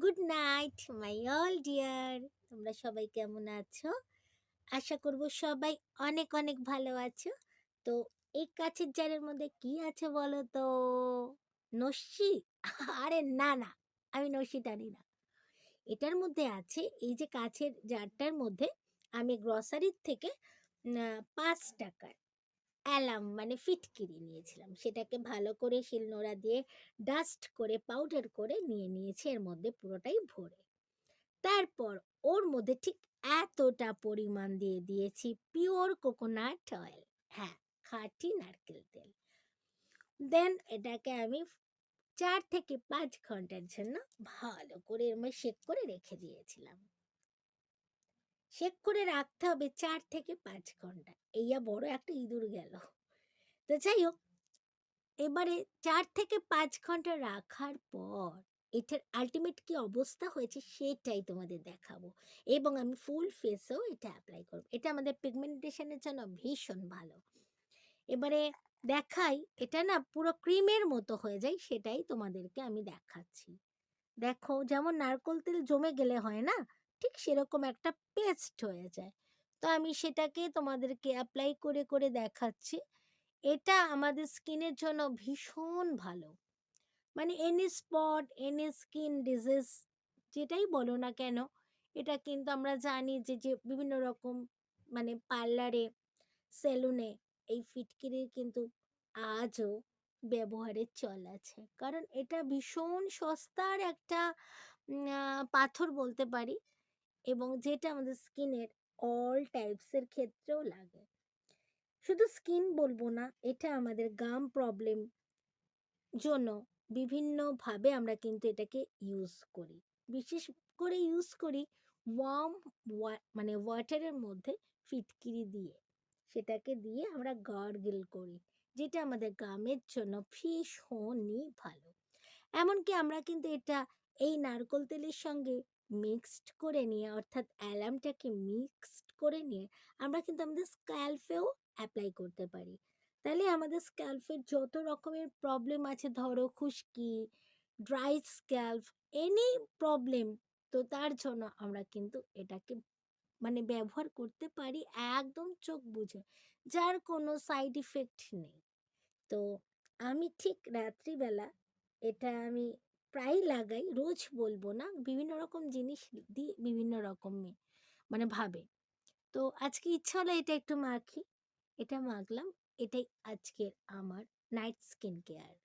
Good night my all deer. তোমরা সবাই কেমন আছো? আশা করব সবাই অনেক অনেক ভালো আছো। তো এই কাছের জারের মধ্যে কি আছে বলো তো? নস্যি? আরে না, না, আমি নস্যি টানি না। এটার মধ্যে আছে এই যে কাছের জারটার মধ্যে আমি গ্রসারির থেকে ৳৫ অ্যালাম মানে ফিটকিরি নিয়েছিলাম। সেটাকে ভালো করে শিলনোড়া দিয়ে ডাস্ট করে পাউডার করে নিয়ে নিয়েছি এর মধ্যে পুরোটাই ভরে। তারপর ওর মধ্যে ঠিক এতটা পরিমাণ দিয়ে দিয়েছি পিওর কোকোনাট অয়েল। হ্যাঁ, খাঁটি নারকেল তেল। দেন এটাকে আমি ৪ থেকে ৫ ঘন্টার জন্য ভালো করে এর মধ্যে সেক করে রেখে দিয়েছিলাম। সেক করে রাখতে হবে ৪ থেকে ৫ ঘন্টা। এইয়া বড় একটা ইঁদুর গেল। তো যাই হোক, এবারে ৪ থেকে ৫ ঘন্টা রাখার পর এটার আল্টিমেট কি অবস্থা হয়েছে সেটাই তোমাদের দেখাবো। এবং আমি ফুল ফেসেও এটা এপ্লাই করব। এটা আমাদের পিগমেন্টেশন এর জন্য ভীষণ ভালো। এবারে দেখাই, এটা না পুরো ক্রিমের মতো হয়ে যায়, সেটাই তোমাদেরকে আমি দেখাচ্ছি। দেখো, যেমন নারকোল তেল জমে গেলে হয় না? ঠিক সেরকম একটা পেস্ট হয়ে যায়। তো আমি সেটাকে তোমাদেরকে এপ্লাই করে করে দেখাচ্ছি। এটা আমাদের স্কিনের জন্য ভীষণ ভালো। মানে any spot, any skin disease যেটাই বলো না কেন, এটা কিন্তু আমরা জানি যে বিভিন্ন রকম মানে পার্লারে, সেলুনে এই ফিটকিরির কিন্তু আজও ব্যবহারের চল আছে। কারণ এটা ভীষণ সস্তার একটা পাথর বলতে পারি, এবং যেটা আমাদের স্কিনের অল টাইপসের ক্ষেত্রেও লাগে। শুধু স্কিন বলবো না, এটা আমাদের গাম প্রবলেম জন্য বিভিন্নভাবে আমরা কিন্তু এটাকে ইউজ করি। বিশেষ করে ইউজ করি ওয়ার্ম মানে ওয়াটারের মধ্যে ফিটকিরি দিয়ে। সেটাকে দিয়ে আমরা গার্গল করি, যেটা আমাদের গামের জন্য ভীষণই ভালো। এমনকি আমরা কিন্তু এটা এই নারকোল তেলের সঙ্গে মিক্সড করে নিয়ে, অর্থাৎ অ্যালামটাকে মিক্সড করে নিয়ে আমরা কিন্তু আমাদের স্ক্যাল্পেও অ্যাপ্লাই করতে পারি। তাহলে আমাদের স্ক্যাল্পের যত রকমের প্রবলেম আছে, ধরো খুশকি, ড্রাই স্ক্যাল্প, এনি প্রবলেম, তো তার জন্য আমরা কিন্তু এটাকে মানে ব্যবহার করতে পারি একদম চোখ বুজে, যার কোনো সাইড ইফেক্ট নেই। তো আমি ঠিক রাত্রিবেলা এটা আমি প্রায় লাগাই, রোজ বলবো না, বিভিন্ন রকম জিনিস দিয়ে বিভিন্ন রকম মানে ভাবে। তো আজকে ইচ্ছা হলো এটা একটু মাখি, এটা মাখলাম। এটাই আজকের আমার নাইট স্কিন কেয়ার।